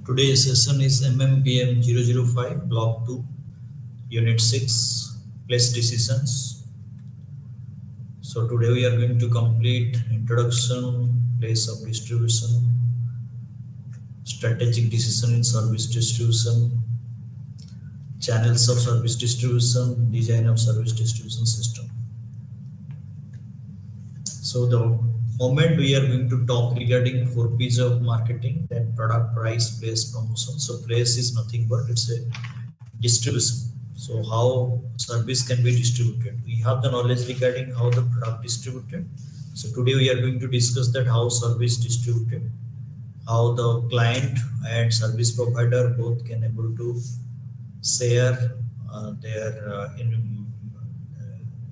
Today's session is MMPM005 Block 2 Unit 6 Place Decisions. So today we are going to complete introduction, place of distribution, strategic decision in service distribution, channels of service distribution, design of service distribution system. So the moment we are going to talk regarding 4 P's of marketing, then product, price, place, promotion. So place is nothing but it's a distribution. So how service can be distributed. We have the knowledge regarding how the product distributed. So today we are going to discuss that how service distributed, how the client and service provider both can able to share their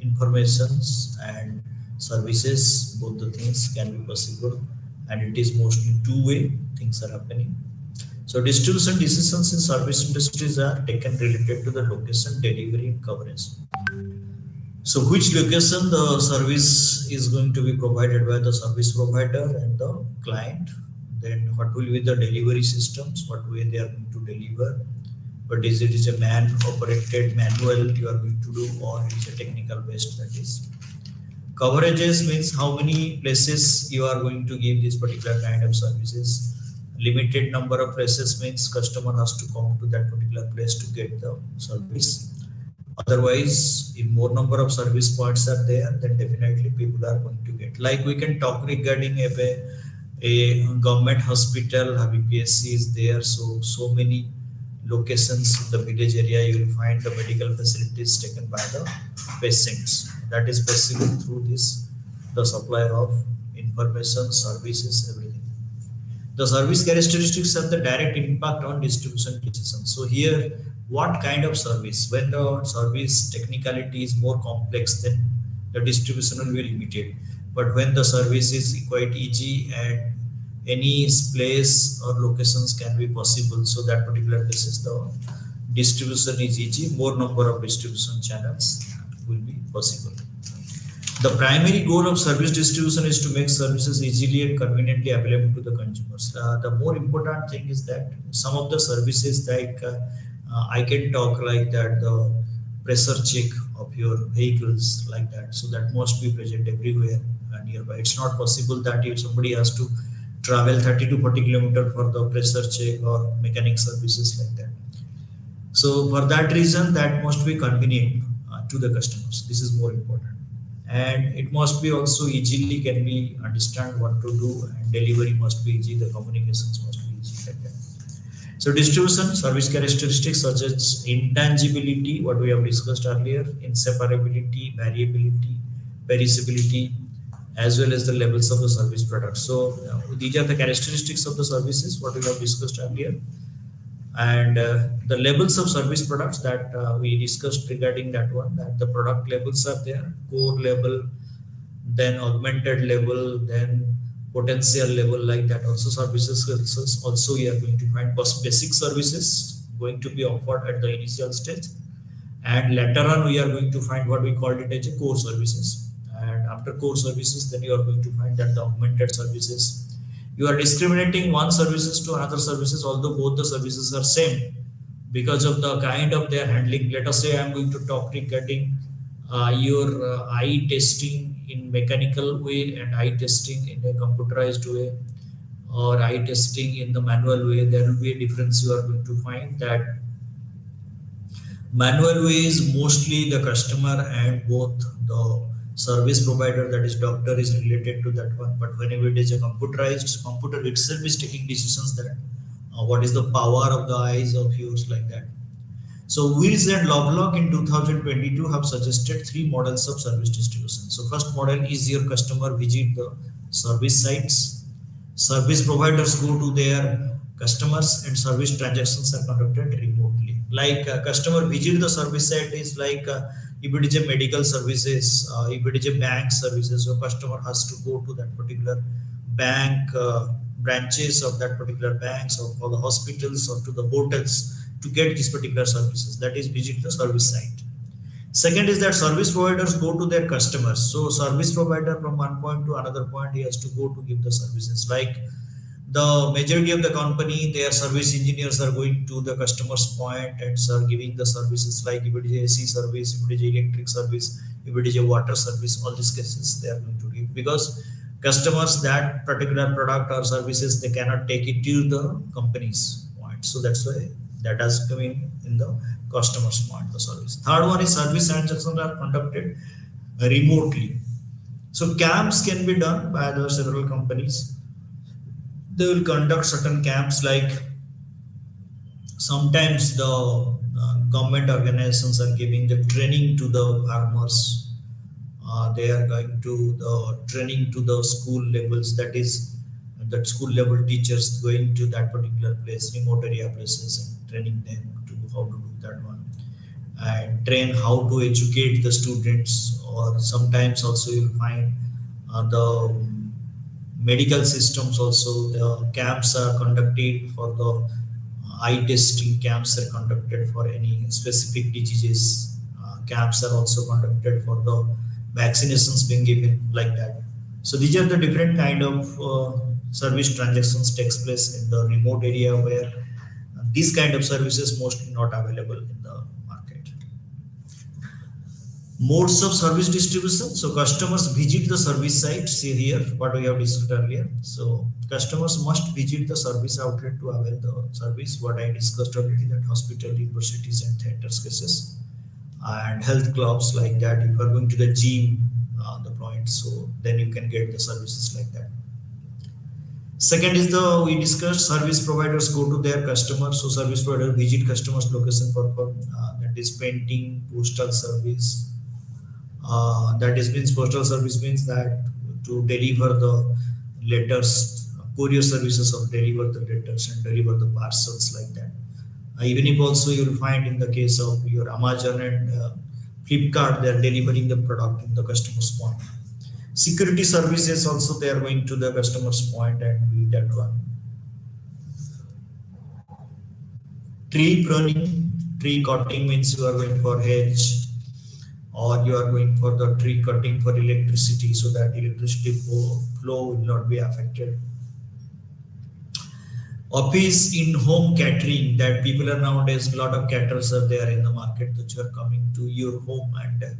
informations and services, both the things can be possible, and it is mostly two-way things are happening. So distribution decisions in service industries are taken related to the location, delivery, and coverage. So which location the service is going to be provided by the service provider and the client, then what will be the delivery systems, what way they are going to deliver, but is it a man operated manual you are going to do, or is a technical based, that is. Coverages means how many places you are going to give this particular kind of services. Limited number of places means customer has to come to that particular place to get the service. Otherwise, if more number of service points are there, then definitely people are going to get. Like we can talk regarding a government hospital having PSC is there, so many locations in the village area you will find the medical facilities taken by the patients. That is possible through this, the supply of information, services, everything. The service characteristics have the direct impact on distribution decisions. So here, what kind of service? When the service technicality is more complex, then the distribution will be limited. But when the service is quite easy and any place or locations can be possible, so that particular basis the distribution is easy, more number of distribution channels will be possible. The primary goal of service distribution is to make services easily and conveniently available to the consumers. The more important thing is that some of the services like I can talk like that, the pressure check of your vehicles like that. So that must be present everywhere nearby. It's not possible that if somebody has to travel 30 to 40 kilometers for the pressure check or mechanic services like that. So for that reason, that must be convenient to the customers. This is more important. And it must be also easily can be understand what to do, and delivery must be easy, the communications must be easy like that. So distribution service characteristics such as intangibility, what we have discussed earlier, inseparability, variability, perishability, as well as the levels of the service product. So these are the characteristics of the services what we have discussed earlier, and the levels of service products that we discussed regarding that one, that the product levels are there, core level, then augmented level, then potential level like that. Also services also we are going to find basic services going to be offered at the initial stage, and later on we are going to find what we called it as a core services. And after core services, then you are going to find that the augmented services, you are discriminating one services to another services, although both the services are same because of the kind of their handling. Let us say I am going to talk regarding your eye testing in mechanical way and eye testing in a computerized way, or eye testing in the manual way. There will be a difference. You are going to find that manual way is mostly the customer and both the service provider, that is doctor, is related to that one. But whenever it is a computerized, computer itself is taking decisions that what is the power of the eyes of yours, like that. So Wills and Lovelock in 2022 have suggested three models of service distribution. So first model is your customer visit the service sites. Service providers go to their customers and service transactions are conducted remotely. Like customer visit the service site is like if it is a medical services, if it is a bank services, so customer has to go to that particular bank branches of that particular banks, or for the hospitals or to the hotels to get these particular services. That is visit the service site. Second is that service providers go to their customers. So service provider from one point to another point, he has to go to give the services. Like the majority of the company, their service engineers are going to the customer's point and are giving the services. Like if it is AC service, if it is electric service, if it is a water service, all these cases they are going to give, because customers that particular product or services they cannot take it to the company's point. So that's why that has come in the customer's point, the service. Third one is service transactions are conducted remotely. So camps can be done by the several companies. They will conduct certain camps, like sometimes the government organizations are giving the training to the farmers. They are going to the training to the school levels, that is that school level teachers going to that particular place, remote area places, and training them to how to do that one, and train how to educate the students. Or sometimes also you'll find the medical systems also, the camps are conducted for the eye testing, camps are conducted for any specific diseases, camps are also conducted for the vaccinations being given, like that. So these are the different kind of service transactions takes place in the remote area, where these kind of services mostly not available in the market. Modes of service distribution. So customers visit the service site. See here what we have discussed earlier. So customers must visit the service outlet to avail the service. What I discussed already, that hospital, universities, and theaters cases, and health clubs, like that. If you are going to the gym, the point, so then you can get the services like that. Second is the we discussed service providers go to their customers. So service provider visit customers location for that is painting, postal service. That is means postal service means that to deliver the letters, courier services of deliver the letters and deliver the parcels, like that. Even if also you will find in the case of your Amazon and Flipkart, they are delivering the product in the customer's point. Security services also they are going to the customer's point and do that one. Tree pruning, tree cutting means you are going for hedge, or you are going for the tree cutting for electricity, so that electricity flow will not be affected. Office in home catering, that people are nowadays, a lot of caterers are there in the market, that you are coming to your home and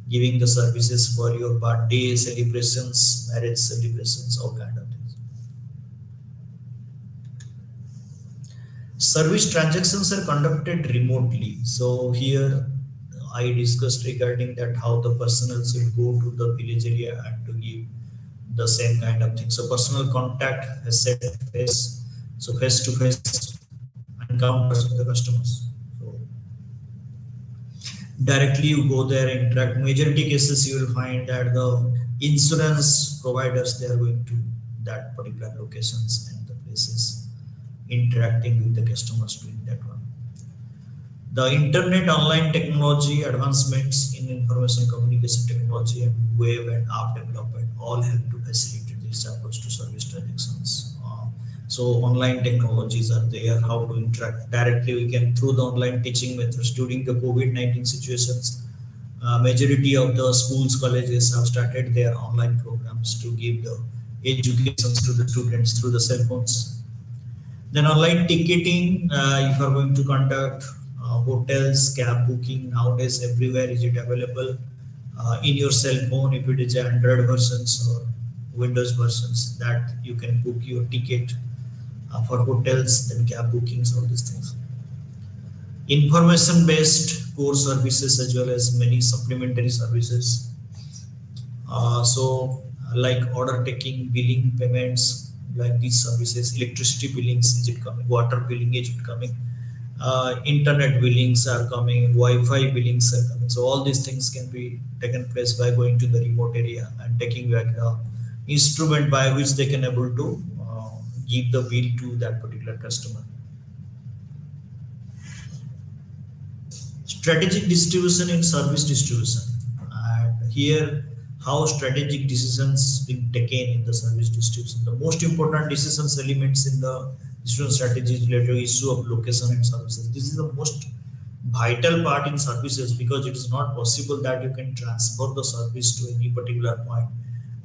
giving the services for your birthday celebrations, marriage celebrations, all kind of things. Service transactions are conducted remotely. So here I discussed regarding that how the personnel will go to the village area and to give the same kind of thing. So personal contact has set face. So face to face encounters with the customers. So directly you go there, interact. Majority cases you will find that the insurance providers they are going to that particular locations and the places, interacting with the customers doing that one. The internet, online technology, advancements in information communication technology, and web and app development all help to facilitate this. this approach to service transactions. So online technologies are there, how to interact directly. We can through the online teaching methods during the COVID-19 situations. Majority of the schools, colleges have started their online programs to give the educations to the students through the cell phones. Then online ticketing, if you are going to conduct hotels, cab booking, nowadays everywhere is it available in your cell phone. If it is Android versions or Windows versions, that you can book your ticket for hotels, then cab bookings, all these things. Information based core services as well as many supplementary services. Like order taking, billing, payments, like these services, electricity billings, is it coming? Water billing, is it coming? Internet billings are coming, Wi-Fi billings are coming. So all these things can be taken place by going to the remote area and taking back the instrument by which they can able to give the bill to that particular customer. Strategic distribution in service distribution, and here how strategic decisions being taken in the service distribution. The most important decisions elements in the distribution strategy is related to issue of location and services. This is the most vital part in services because it is not possible that you can transfer the service to any particular point,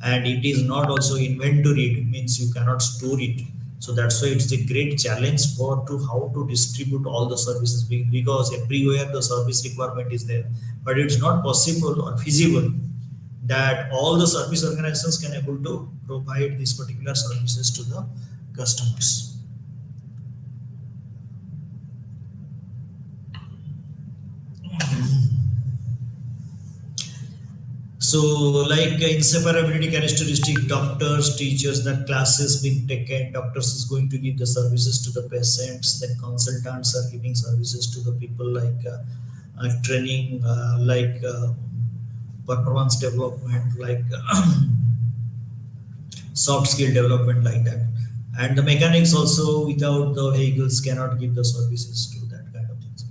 and it is not also inventory. It means you cannot store it. So that's why it's a great challenge for to how to distribute all the services because everywhere the service requirement is there, but it's not possible or feasible that all the service organizations can able to provide these particular services to the customers. So, like inseparability characteristic, doctors, teachers, that classes being taken, doctors is going to give the services to the patients, then consultants are giving services to the people like training, performance development, like soft skill development, like that. And the mechanics also without the vehicles cannot give the services to that kind of things.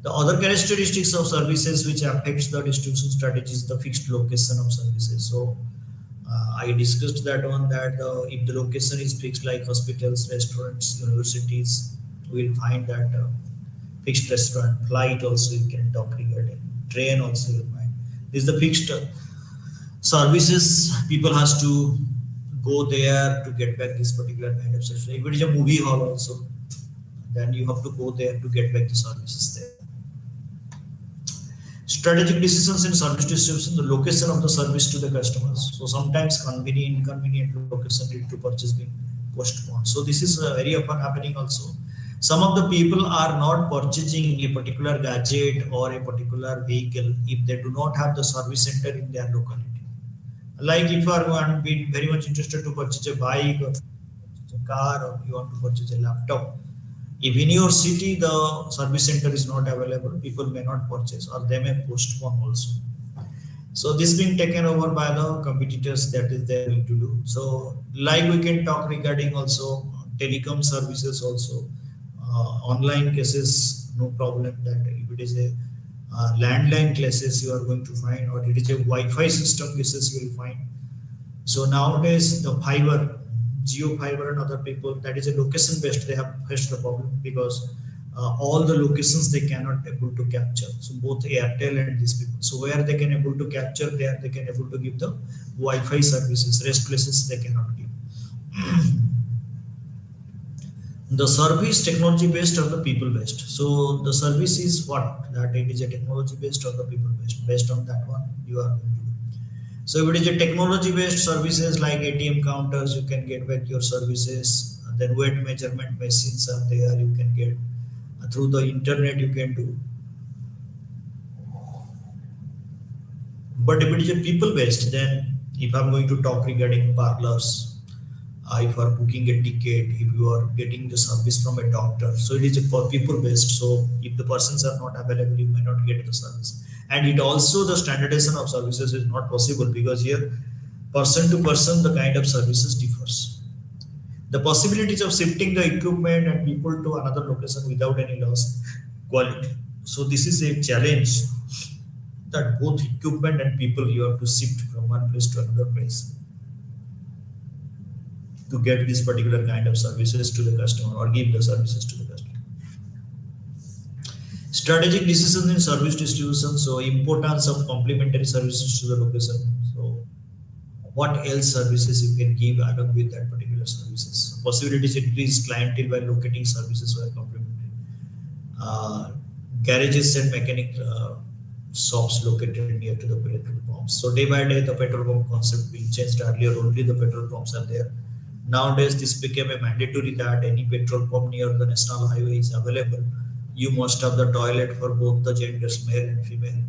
The other characteristics of services which affects the distribution strategy is the fixed location of services. So I discussed that one, that if the location is fixed like hospitals, restaurants, universities, we'll find that fixed restaurant, flight also you can talk regarding, train also you'll find. This is the fixed services. People has to go there to get back this particular kind of service. If it is a movie hall also, then you have to go there to get back the services there. Strategic decisions in service distribution, the location of the service to the customers. So sometimes convenient, inconvenient location need to purchase being postponed. So this is very often happening also. Some of the people are not purchasing a particular gadget or a particular vehicle if they do not have the service center in their locality. Like if you are very much interested to purchase a bike or a car, or you want to purchase a laptop, if in your city the service center is not available, people may not purchase or they may postpone also. So this being taken over by the competitors, that is they going to do. So like we can talk regarding also telecom services also, online cases, no problem that if it is a landline cases you are going to find, or it is a Wi-Fi system cases you will find. So nowadays the fiber, Geo Fiber and other people, that is a location based, they have faced the problem because all the locations they cannot able to capture. So both Airtel and these people. So where they can able to capture, there they can able to give the Wi-Fi services. Rest places they cannot give. The service technology based or the people based. So the service is what? That it is a technology based or the people based. Based on that one, you are going to do. So if it is a technology based services like ATM counters, you can get back your services. Then weight measurement machines are there, you can get through the internet you can do. But if it is a people based, then if I'm going to talk regarding parlors, if you are booking a ticket, if you are getting the service from a doctor, so it is a people based. So if the persons are not available, you may not get the service. And it also the standardization of services is not possible because here person to person the kind of services differs. The possibilities of shifting the equipment and people to another location without any loss quality. So this is a challenge that both equipment and people you have to shift from one place to another place. to get this particular kind of services to the customer or give the services to the customer. Strategic decisions in service distribution. So importance of complementary services to the location. So what else services you can give along with that particular services. Possibilities increase clientele by locating services where complementary. Garages and mechanic shops located near to the petrol pumps. So day by day the petrol pump concept being changed. Earlier only the petrol pumps are there. Nowadays this became a mandatory that any petrol pump near the national highway is available. You must have the toilet for both the genders, male and female.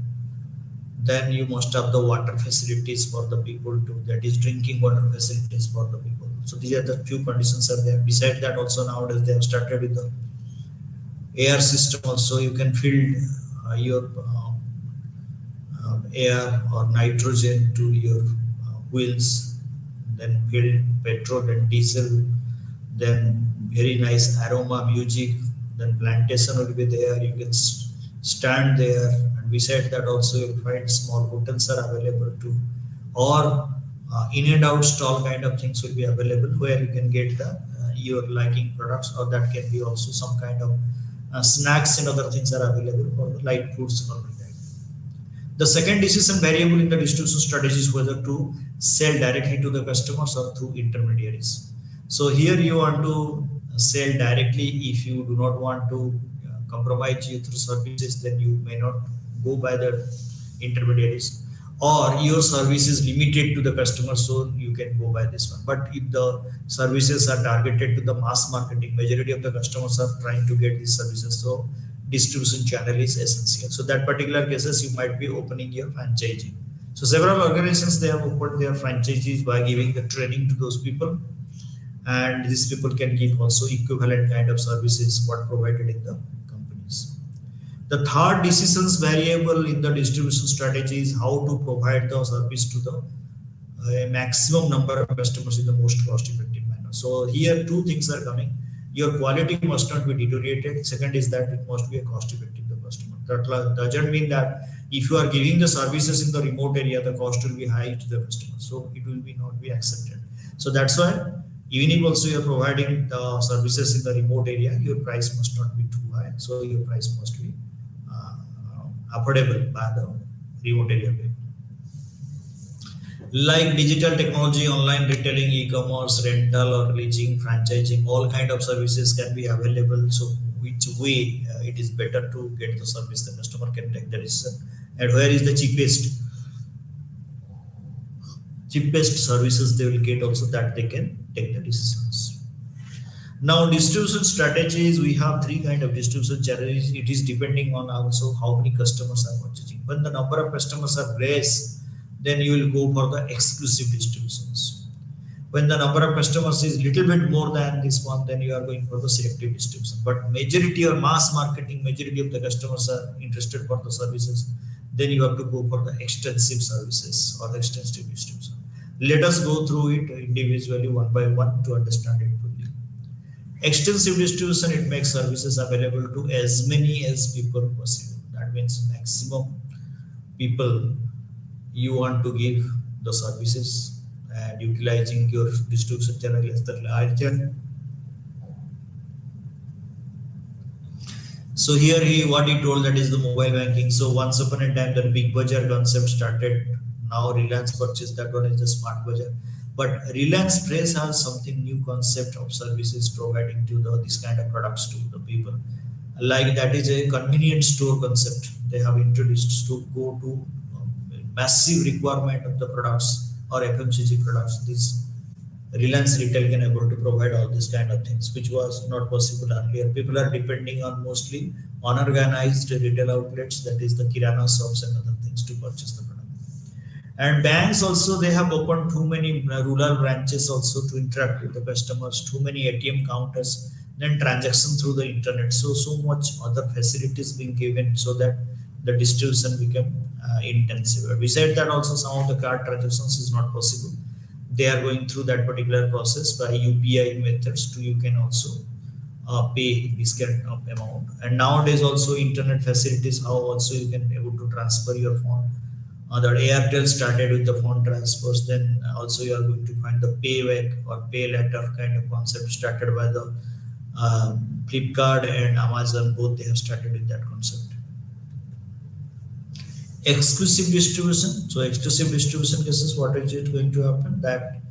Then you must have the water facilities for the people too, that is drinking water facilities for the people. So these are the few conditions are there. Besides that also nowadays they have started with the air system also. You can fill your air or nitrogen to your wheels, then fill petrol and diesel, then very nice aroma music, then plantation will be there. You can stand there, and beside that also you'll find small hotels are available too, or in and out stall kind of things will be available where you can get the your liking products, or that can be also some kind of snacks and other things are available for the light foods and all like that. The second decision variable in the distribution strategy is whether to sell directly to the customers or through intermediaries. So here you want to sell directly. If you do not want to compromise you through services, then you may not go by the intermediaries, or your service is limited to the customer, so you can go by this one. But if the services are targeted to the mass marketing, majority of the customers are trying to get these services, so distribution channel is essential. So that particular cases you might be opening your franchisee. So several organizations they have opened their franchisees by giving the training to those people, and these people can give also equivalent kind of services what provided in the companies. The third decisions variable in the distribution strategy is how to provide the service to the maximum number of customers in the most cost effective manner. So here two things are coming. Your quality must not be deteriorated. Second is that it must be a cost effective to the customer. That doesn't mean that if you are giving the services in the remote area, the cost will be high to the customer. So it will be not be accepted. So that's why even if also you are providing the services in the remote area, your price must not be too high. So your price must be affordable by the remote area people. Like digital technology, online retailing, e-commerce, rental or leasing, franchising, all kind of services can be available. So which way it is better to get the service, the customer can take the decision, and where is the cheapest services they will get also, that they can take the decisions. Now distribution strategies, we have three kind of distribution strategies. It is depending on also how many customers are purchasing. When the number of customers are less, then you will go for the exclusive distributions. When the number of customers is little bit more than this one, then you are going for the selective distribution. But majority or mass marketing, majority of the customers are interested for the services, then you have to go for the extensive services or the extensive distribution. Let us go through it individually one by one to understand it fully. Extensive distribution, it makes services available to as many as people possible. That means maximum people you want to give the services, and utilizing your distribution channel as the larger. So here what he told, that is the mobile banking. So once upon a time the big bazaar concept started. Now Reliance purchased that one is the smart bazaar. But Reliance Fresh has something new concept of services providing to this kind of products to the people. Like that is a convenience store concept they have introduced to go to massive requirement of the products or FMCG products. This Reliance Retail can able to provide all these kind of things, which was not possible earlier. People are depending on mostly unorganized retail outlets, that is the kirana shops and other things, to purchase the product. And banks also, they have opened too many rural branches also to interact with the customers, too many ATM counters, then transaction through the internet. So much other facilities being given so that the distribution become intensive. Besides that also some of the card transactions is not possible. They are going through that particular process by UPI methods to you can also pay this kind of amount. And nowadays also internet facilities, how also you can able to transfer your fund That Airtel started with the phone transfers. Then also you are going to find the pay back or pay later kind of concept started by the Flipkart and Amazon. Both they have started with that concept. Exclusive distribution. So exclusive distribution cases, what is it going to happen? That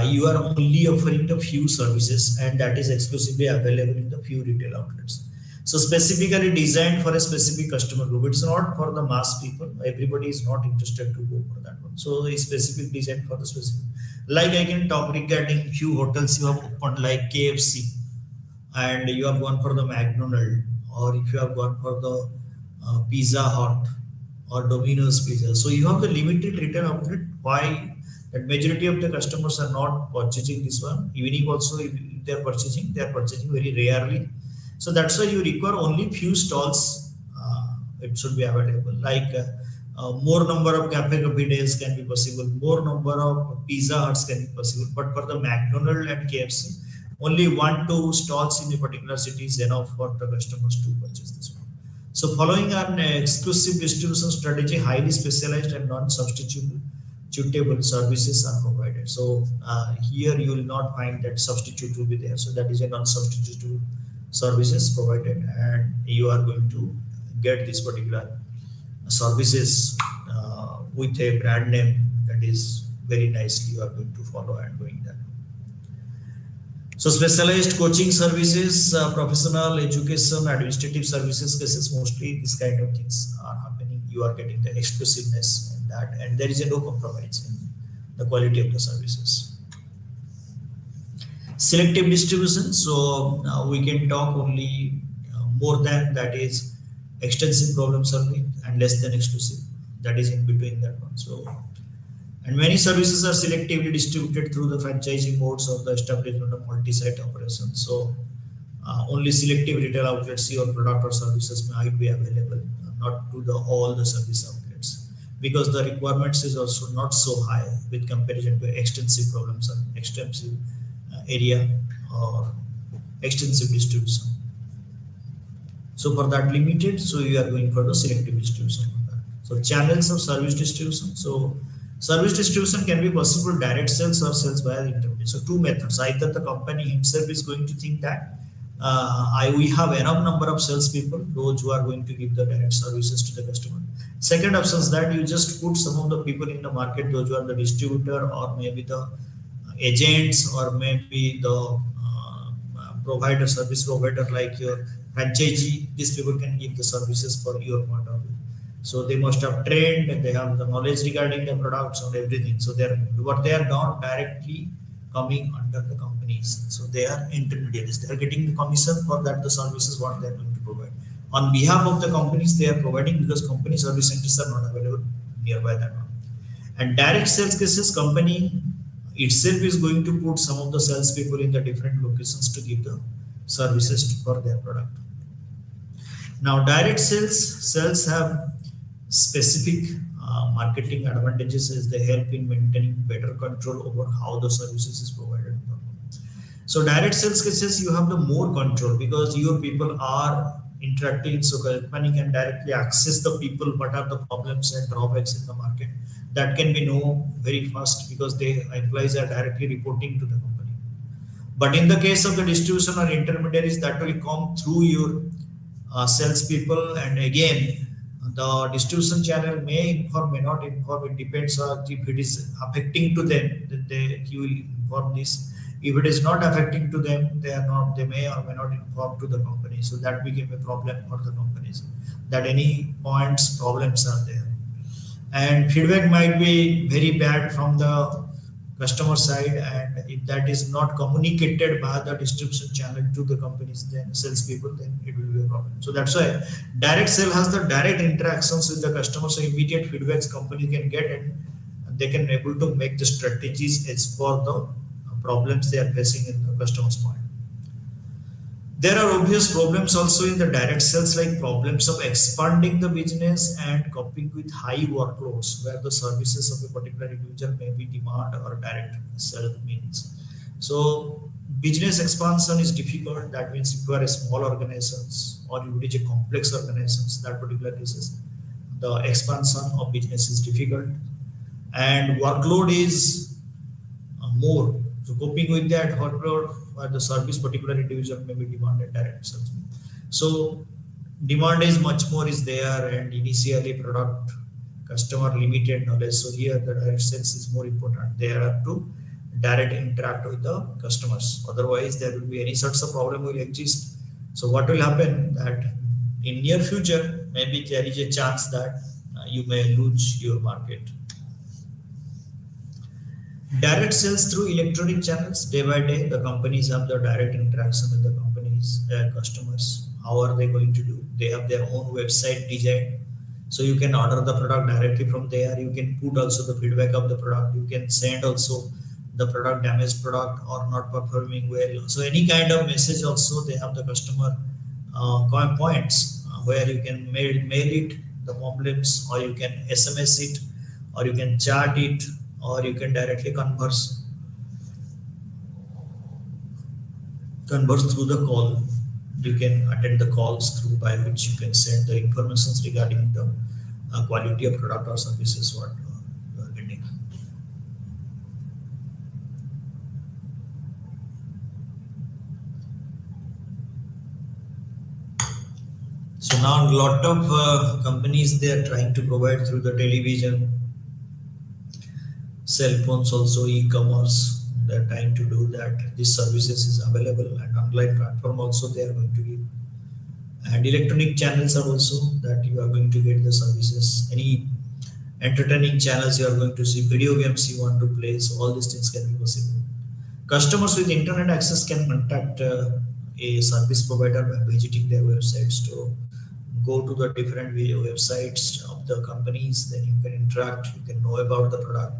you are only offering the few services and that is exclusively available in the few retail outlets. So specifically designed for a specific customer group. It's not for the mass people. Everybody is not interested to go for that one. So it's specific designed for the specific. Like I can talk regarding few hotels you have opened like KFC and you have gone for the McDonald's, or if you have gone for the Pizza Hut or Domino's Pizza. So you have the limited retail outlet. Why? That majority of the customers are not purchasing this one. Evening also, if they are purchasing very rarely. So that's why you require only few stalls. It should be available. Like more number of cafe coffee days can be possible. More number of Pizza Huts can be possible. But for the McDonald's and KFC, only 1-2 stalls in a particular city is enough for the customers to purchase this one. So following an exclusive distribution strategy, highly specialized and non-substitutable services are provided. So here you will not find that substitute will be there. So that is a non-substitutable services provided, and you are going to get this particular services with a brand name that is very nicely you are going to follow and going that. So specialized coaching services, professional education, administrative services cases, mostly this kind of things are happening. You are getting the exclusiveness in that, and there is a no compromise in the quality of the services. Selective distribution. So we can talk only more than that is extensive problem solving and less than exclusive. That is in between that one. So. And many services are selectively distributed through the franchising modes of the establishment of multi-site operations. So only selective retail outlets your product or services might be available, not to the all the service outlets, because the requirements is also not so high with comparison to extensive problems and extensive area or extensive distribution. So for that limited, so you are going for the selective distribution. So channels of service distribution. So service distribution can be possible direct sales or sales via intermediary. So two methods. Either the company himself is going to think that we have enough number of salespeople, those who are going to give the direct services to the customer. Second option is that you just put some of the people in the market, those who are the distributor or maybe the agents or maybe the provider, service provider like your franchisee. These people can give the services for your point of view. So they must have trained and they have the knowledge regarding the products and everything. So they are not directly coming under the companies. So they are intermediaries. They are getting the commission for that the services what they are going to provide. On behalf of the companies they are providing, because company service centers are not available nearby that one. And direct sales cases, company itself is going to put some of the sales people in the different locations to give the services for their product. Now direct sales have specific marketing advantages as they help in maintaining better control over how the services is provided. So direct sales cases, you have the more control because your people are interacting, so company can directly access the people, what are the problems and drawbacks in the market. That can be known very fast because the employees are directly reporting to the company. But in the case of the distribution or intermediaries, that will come through your salespeople, and again the distribution channel may inform, may not inform. It depends on if it is affecting to them, then you will inform this. If it is not affecting to them, they may or may not inform to the company. So that became a problem for the companies, that any points problems are there, and feedback might be very bad from the customer side, and if that is not communicated by the distribution channel to the companies, then salespeople, then it will be a problem. So that's why direct sale has the direct interactions with the customer, so immediate feedbacks company can get, and they can able to make the strategies as for the problems they are facing in the customer's mind. There are obvious problems also in the direct sales, like problems of expanding the business and coping with high workloads where the services of a particular individual may be demand or direct sell means. So business expansion is difficult. That means if you are a small organizations or if it is a complex organizations, that particular cases, the expansion of business is difficult and workload is more. So coping with that workload for the service particular individual may be demanded direct sales. So demand is much more is there and initially product customer limited knowledge. So here the direct sales is more important. They have to direct interact with the customers. Otherwise there will be any sorts of problem will exist. So what will happen that in near future maybe there is a chance that you may lose your market. Direct sales through electronic channels. Day by day the companies have the direct interaction with the companies customers. How are they going to do? They have their own website designed, so you can order the product directly from there. You can put also the feedback of the product. You can send also the product damaged product or not performing well. So any kind of message also they have the customer points where you can mail it the problems, or you can SMS it, or you can chat it, or you can directly converse through the call. You can attend the calls through by which you can send the information regarding the quality of product or services what you are getting. So now a lot of companies they are trying to provide through the television, cell phones, also e-commerce. They are trying to do that. These services is available and online platform also they are going to give. And electronic channels are also that you are going to get the services. Any entertaining channels you are going to see, video games you want to play. So all these things can be possible. Customers with internet access can contact a service provider by visiting their websites to go to the different video websites of the companies. Then you can interact. You can know about the product.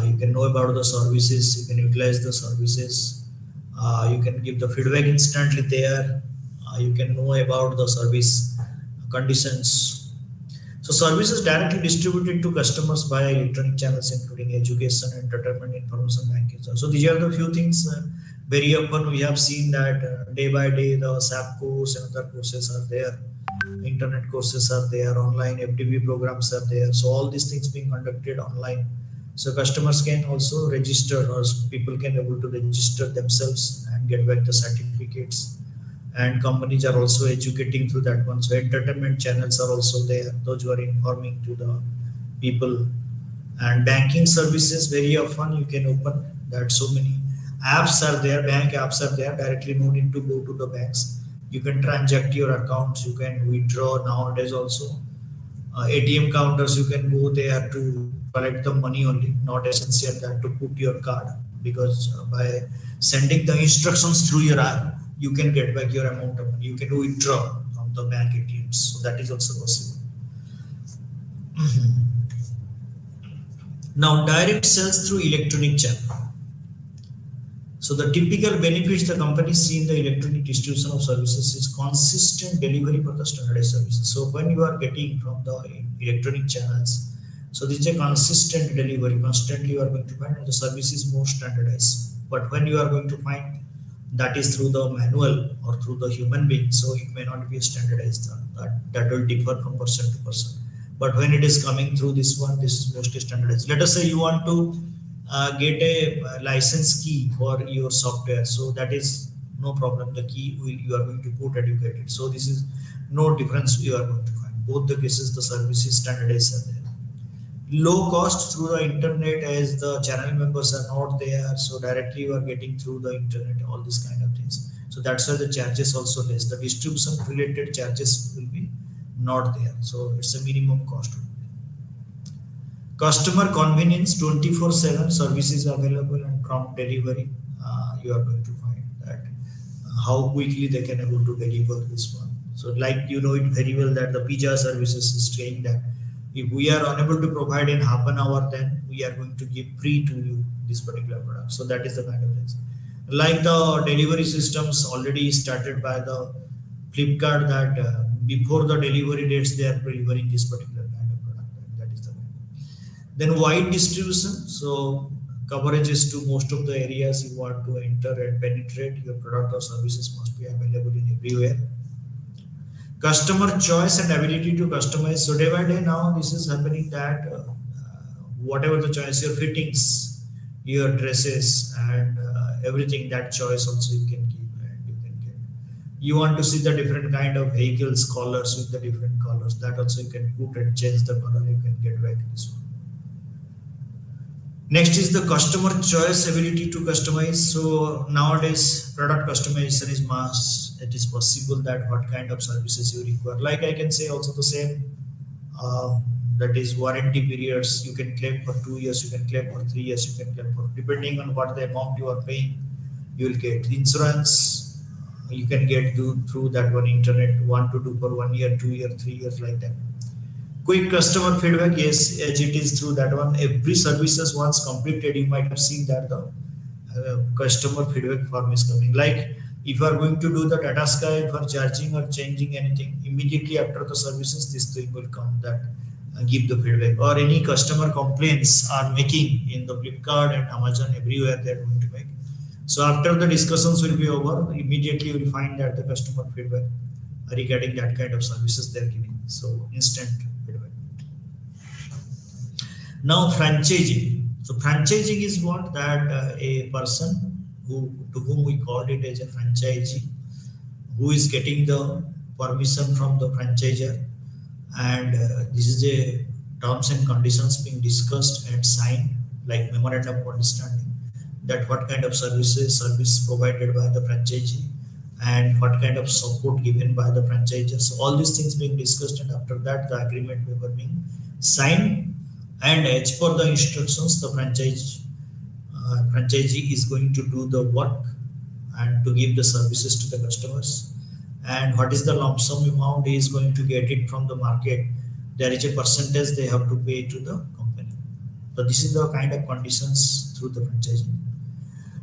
You can know about the services. You can utilize the services. You can give the feedback instantly there. You can know about the service conditions. So services directly distributed to customers via electronic channels, including education, entertainment, information, banking. So these are the few things. Very often we have seen that day by day the SAP course and other courses are there. Internet courses are there. Online FDB programs are there. So all these things being conducted online. So customers can also register, or people can able to register themselves and get back the certificates. And companies are also educating through that one. So entertainment channels are also there. Those who are informing to the people. And banking services, very often you can open that. So many apps are there. Bank apps are there. Directly no need to go to the banks. You can transact your accounts. You can withdraw nowadays also. ATM counters, you can go there to collect the money only, not essential that to put your card, because by sending the instructions through your app, you can get back your amount of money. You can withdraw from the bank ATMs. So that is also possible. Now, direct sales through electronic channel. So the typical benefits the companies see in the electronic distribution of services is consistent delivery for the standardized services. So when you are getting from the electronic channels, so this is a consistent delivery. Constantly you are going to find the service is more standardized. But when you are going to find that is through the manual or through the human being, so it may not be standardized. That will differ from person to person. But when it is coming through this one, this is mostly standardized. Let us say you want to get a license key for your software, so that is no problem. The key you are going to put and you get it. So this is no difference you are going to find. Both the cases the service is standardized are there. Low cost through the internet, as the channel members are not there, so directly you are getting through the internet, all these kind of things. So that's why the charges also less. The distribution related charges will be not there. So it's a minimum cost. Customer convenience, 24/7 services available and prompt delivery. You are going to find that how quickly they can able to deliver this one. So like you know it very well that the pizza services is saying that if we are unable to provide in half an hour, then we are going to give free to you this particular product. So that is the kind of things. Like the delivery systems already started by the Flipkart that before the delivery dates they are delivering this particular kind of product. That is the kind. Then wide distribution. So coverages to most of the areas you want to enter and penetrate. Your product or services must be available in everywhere. Customer choice and ability to customize. So day by day now this is happening that whatever the choice, your fittings, your dresses, and everything, that choice also you can give and you can get. You want to see the different kind of vehicles colors with the different colors, that also you can put and change the color, you can get back this one. Next is the customer choice ability to customize. So nowadays product customization is must. It is possible that what kind of services you require. Like I can say also the same, that is warranty periods. You can claim for 2 years, you can claim for 3 years, you can claim for, depending on what the amount you are paying, you will get insurance. You can get through that one internet, want to do for 1 year, 2 year, 3 years, like that. Quick customer feedback, yes, as it is through that one. Every services once completed, you might have seen that the customer feedback form is coming. Like if you are going to do the data sky for charging or changing anything, immediately after the services, this thing will come that give the feedback. Or any customer complaints are making in the Flipkart and Amazon, everywhere they are going to make. So after the discussions will be over, immediately you will find that the customer feedback regarding that kind of services they are giving. So instant feedback. Now franchising. So franchising is what, that a person to whom we called it as a franchisee, who is getting the permission from the franchisor, and this is a terms and conditions being discussed and signed, like memorandum of understanding, that what kind of service provided by the franchisee and what kind of support given by the franchisor. So all these things being discussed, and after that the agreement paper being signed, and as per the instructions the franchisee is going to do the work and to give the services to the customers. And what is the lump sum amount he is going to get it from the market, there is a percentage they have to pay to the company. So this is the kind of conditions through the franchising.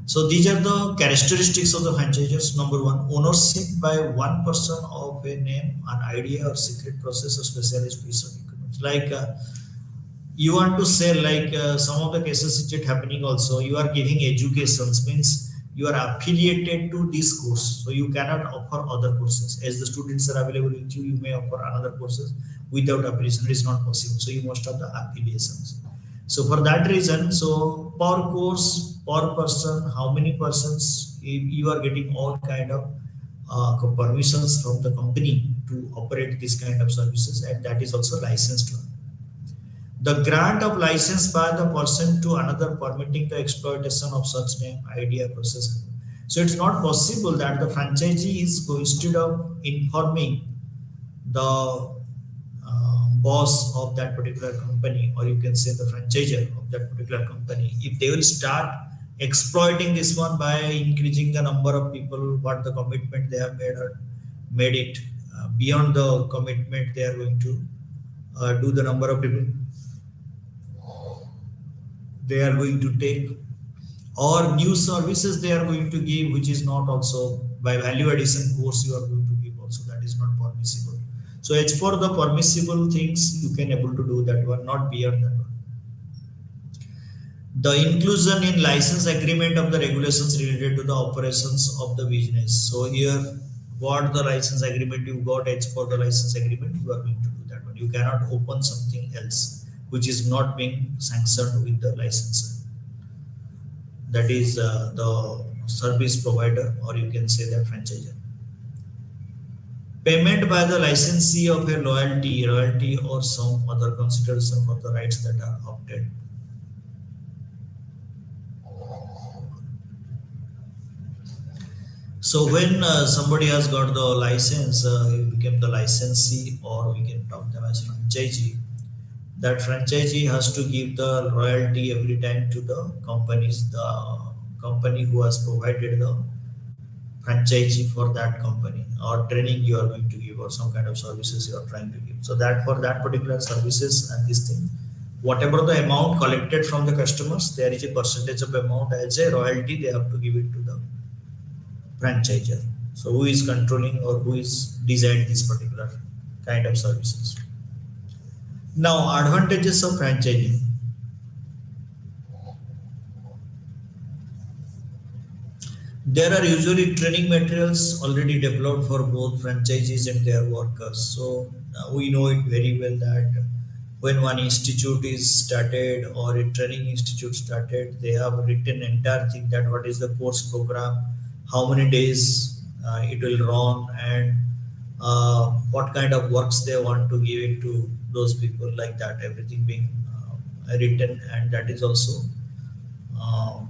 So these are the characteristics of the franchises. Number one, ownership by one person of a name, an idea or secret process or specialist piece of equipment. Like you want to say, like some of the cases it happening also, you are giving educations, means you are affiliated to this course, so you cannot offer other courses. As the students are available with you, you may offer another courses. Without affiliation it is not possible, so you must have the affiliations. So for that reason, so per course, per person, how many persons, you are getting all kind of permissions from the company to operate this kind of services, and that is also licensed one. The grant of license by the person to another permitting the exploitation of such name, idea, process. So it's not possible that the franchisee is instead of informing the boss of that particular company, or you can say the franchisor of that particular company, if they will start exploiting this one by increasing the number of people, what the commitment they have made, or made it beyond the commitment they are going to do, the number of people they are going to take, or new services they are going to give, which is not also by value addition course you are going to give also, that is not permissible. So as for the permissible things, you can able to do that one, not beyond that one. The inclusion in license agreement of the regulations related to the operations of the business. So here, what the license agreement you got, as for the license agreement, you are going to do that one. You cannot open something else which is not being sanctioned with the licensor. That is the service provider, or you can say the franchisor. Payment by the licensee of a royalty or some other consideration for the rights that are opted. So when somebody has got the license, he became the licensee, or we can talk them as franchisee. That franchisee has to give the royalty every time to the companies, the company who has provided the franchisee for that company, or training you are going to give, or some kind of services you are trying to give. So that for that particular services and this thing, whatever the amount collected from the customers, there is a percentage of amount as a royalty they have to give it to the franchisor. So who is controlling or who is designed this particular kind of services. Now, advantages of franchising. There are usually training materials already developed for both franchisees and their workers. So we know it very well that when one institute is started or a training institute started, they have written entire thing that what is the course program, how many days it will run, and what kind of works they want to give it to those people, like that. Everything being written, and that is also uh,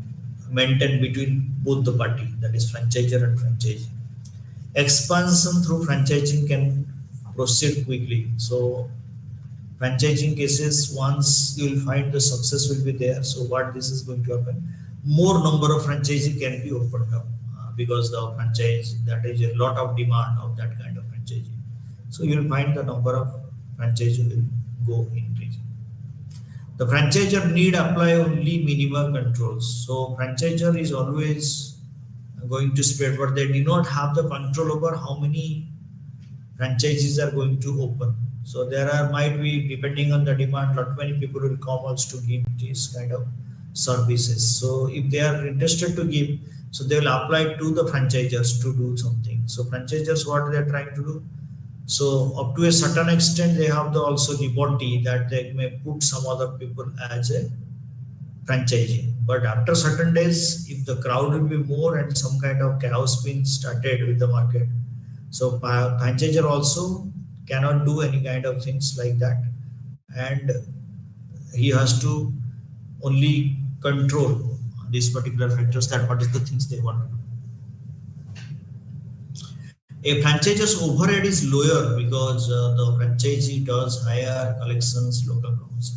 maintained between both the party, that is franchisor and franchisee. Expansion through franchising can proceed quickly. So franchising cases, once you will find the success will be there. So what this is going to happen, more number of franchising can be opened up because the franchise, that is a lot of demand of that kind of franchising. So you will find the number of franchising will go increasing. The franchisor need apply only minimal controls. So franchisor is always going to spread, but they do not have the control over how many franchises are going to open. So there are might be, depending on the demand, not many people will come also to give this kind of services. So if they are interested to give, so they will apply to the franchisors to do something. So franchisors, what they are trying to do, so up to a certain extent, they have the also liberty that they may put some other people as a franchisee. But after certain days, if the crowd will be more and some kind of chaos being started with the market, so franchisor also cannot do any kind of things like that, and he has to only control these particular factors, that what is the things they want to do. A franchisor's overhead is lower because the franchisee does higher collections, local promotion.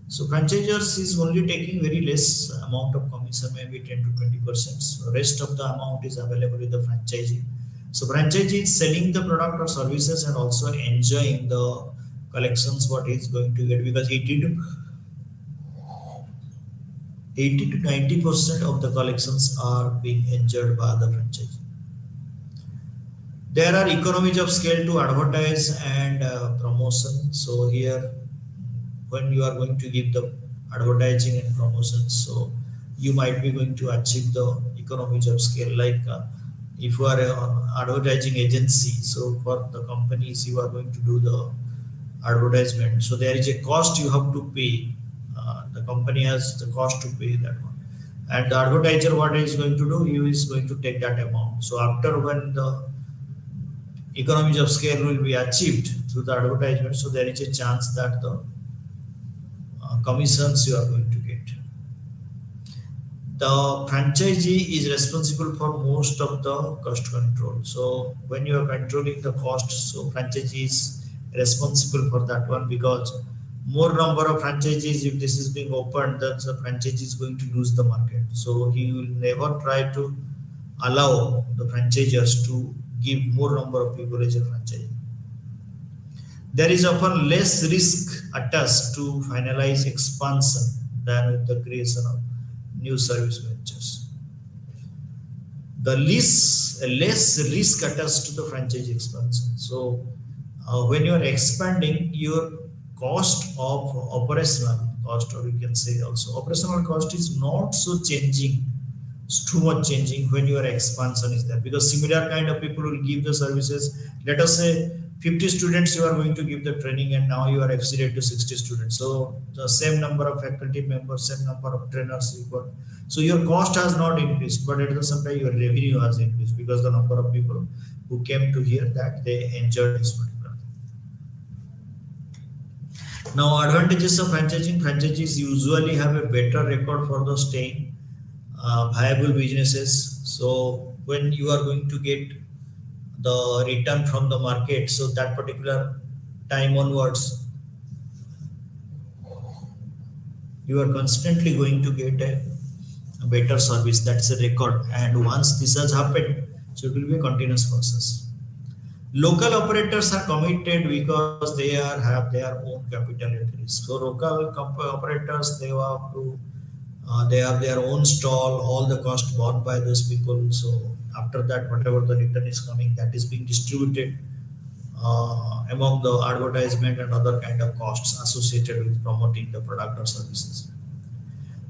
So franchisors is only taking very less amount of commission, maybe 10 to 20%. So rest of the amount is available with the franchisee. So franchisee is selling the product or services and also enjoying the collections what he is going to get, because 80 to 90% of the collections are being enjoyed by the franchisee. There are economies of scale to advertise and promotion. So here, when you are going to give the advertising and promotion, so you might be going to achieve the economies of scale. Like if you are an advertising agency, so for the companies you are going to do the advertisement. So there is a cost you have to pay. The company has the cost to pay that one, and the advertiser what he is going to do, he is going to take that amount. So after when the economies of scale will be achieved through the advertisement, so there is a chance that the commissions you are going to get. The franchisee is responsible for most of the cost control. So when you are controlling the cost, so franchisee is responsible for that one, because more number of franchisees, if this is being opened, then the franchisee is going to lose the market. So he will never try to allow the franchisors to give more number of people as a franchise. There is often less risk attached to finalize expansion than with the creation of new service ventures. The less risk attached to the franchise expansion. So when you are expanding, your cost of operational cost, or you can say also operational cost, is not so changing. It's too much changing when your expansion is there, because similar kind of people will give the services. Let us say 50 students you are going to give the training, and now you are exceeded to 60 students. So the same number of faculty members, same number of trainers you got. So your cost has not increased, but at the same time your revenue has increased, because the number of people who came to hear that they enjoyed this particular. Now, advantages of franchising. Franchisees usually have a better record for the staying viable businesses. So when you are going to get the return from the market, so that particular time onwards, you are constantly going to get a better service. That's a record. And once this has happened, so it will be a continuous process. Local operators are committed because they have their own capital at risk. So local operators, they have their own stall, all the cost borne by those people. So after that, whatever the return is coming, that is being distributed among the advertisement and other kind of costs associated with promoting the product or services.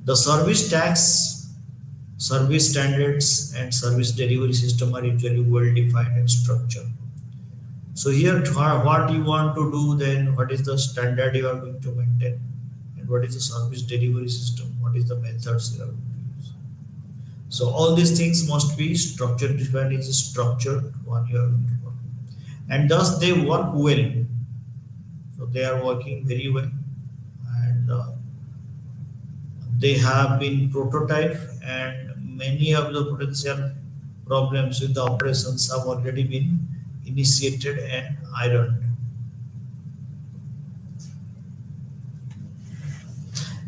The service tax Service standards and service delivery system are usually well defined and structured. So here, what you want to do, then what is the standard you are going to maintain, and what is the service delivery system, what is the methods you are going to use. So all these things must be structured, defined is a structured one you are going to work. And thus they work well. So they are working very well, and they have been prototyped, and many of the potential problems with the operations have already been initiated and ironed.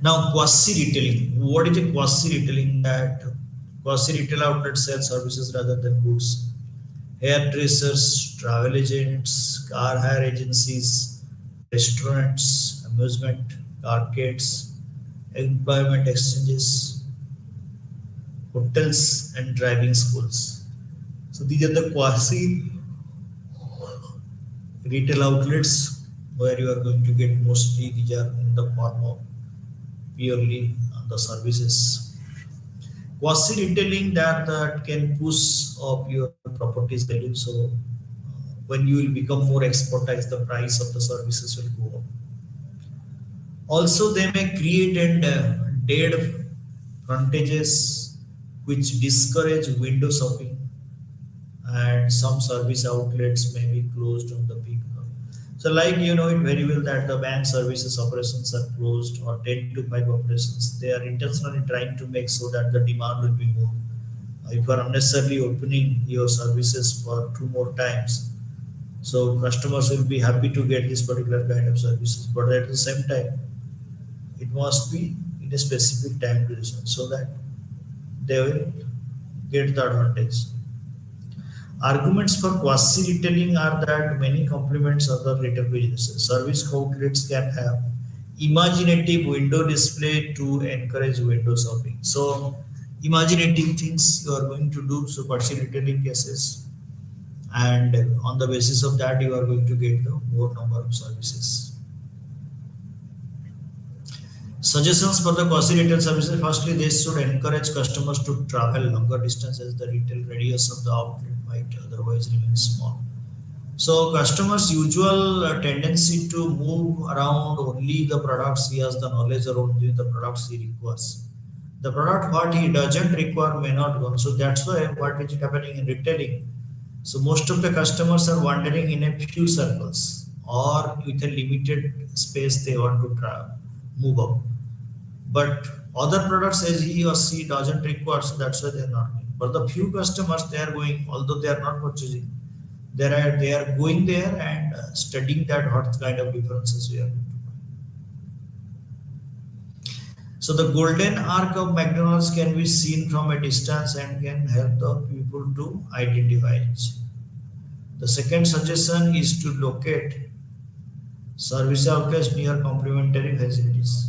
Now, quasi-retailing. What is a quasi-retailing? That quasi-retail outlets sell services rather than goods. Hairdressers, travel agents, car hire agencies, restaurants, amusement, arcades, employment exchanges, hotels, and driving schools. So these are the quasi retail outlets where you are going to get mostly these are in the form of purely the services. Quasi retailing that can push up your properties value. So when you will become more expertise, the price of the services will go up. Also, they may create and dead frontages which discourage window shopping, and some service outlets may be closed on the peak hour. So, like you know it very well that the bank services operations are closed or 10 to 5 operations. They are intentionally trying to make so that the demand will be more. If you are unnecessarily opening your services for 2 more times, so customers will be happy to get this particular kind of services. But at the same time, it must be in a specific time duration so that they will get the advantage. Arguments for quasi-retailing are that many complements other retail businesses. Service outlets can have imaginative window display to encourage window shopping. So, imaginative things you are going to do. So, quasi-retailing cases, and on the basis of that, you are going to get the more number of services. Suggestions for the quasi retail services. Firstly, they should encourage customers to travel longer distances. The retail radius of the outlet might otherwise remain small. So, customers' usual tendency to move around only the products he has the knowledge or only the products he requires. The product what he doesn't require may not go. So that's why what is happening in retailing. So most of the customers are wandering in a few circles or with a limited space they want to travel, move up. But other products as he or she doesn't require, so that's why they are not going. But the few customers they are going, although they are not purchasing, they are going there and studying that what kind of differences we are going to find. So the golden arc of McDonald's can be seen from a distance and can help the people to identify it. The second suggestion is to locate service outlets near complementary facilities.